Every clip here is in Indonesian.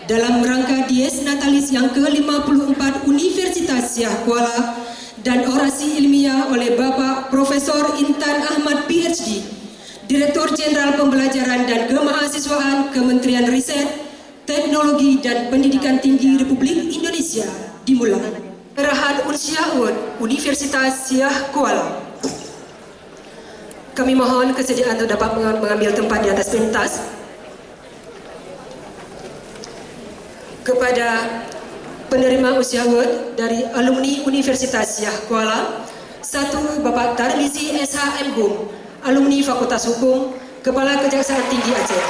dalam rangka Dies Natalis yang ke-54 Universitas Syah Kuala dan orasi ilmiah oleh Bapak Profesor Intan Ahmad PhD, Direktur Jenderal Pembelajaran dan Kemahasiswaan Kementerian Riset, Teknologi dan Pendidikan Tinggi Republik Indonesia dimulai. Arahan Unsia UUD Universitas Syah Kuala. Kami mohon kesediaan untuk dapat mengambil tempat di atas pentas. Kepada penerima usia UUD dari alumni Universitas Syah Kuala, 1. Bapak Tarmizi SH MHum, alumni Fakultas Hukum, Kepala Kejaksaan Tinggi Aceh.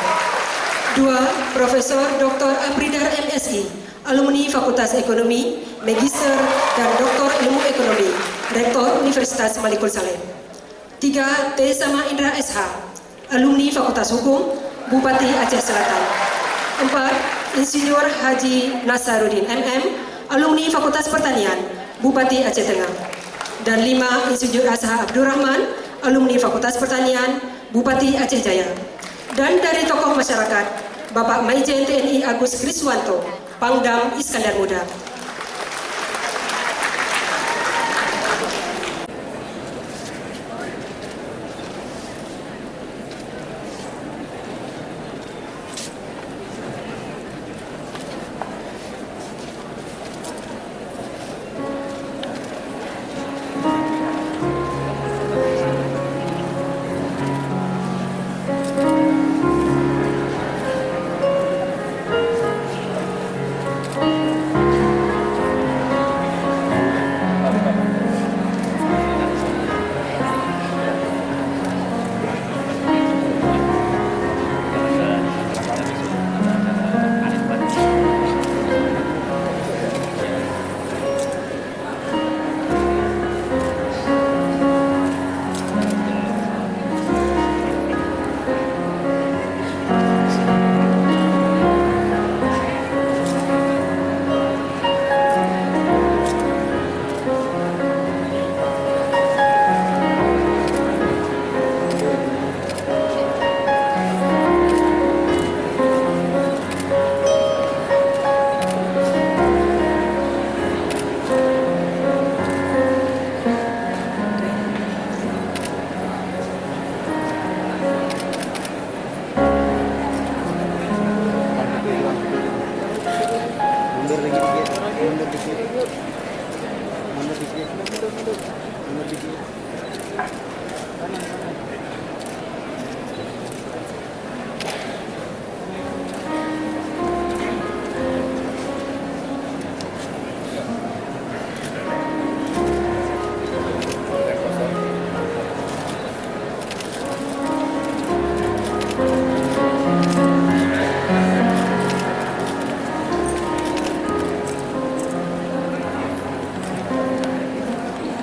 2. Profesor Dr. Abridar MSI, alumni Fakultas Ekonomi, Magister dan Doktor Ilmu Ekonomi, Rektor Universitas Malikul Saleh. 3. T. Sama Indra SH, alumni Fakultas Hukum, Bupati Aceh Selatan. 4. Insinyur Haji Nasaruddin MM, alumni Fakultas Pertanian, Bupati Aceh Tengah. Dan 5. Insinyur Azhar Abdurrahman, alumni Fakultas Pertanian, Bupati Aceh Jaya. Dan dari tokoh masyarakat, Bapak Maijen TNI Agus Kriswanto, Pangdam Iskandar Muda.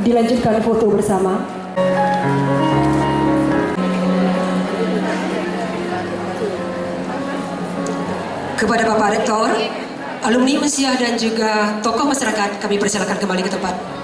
Dilanjutkan foto bersama. Kepada Bapak Rektor, alumni Unsia dan juga tokoh masyarakat, kami persilakan kembali ke tempat.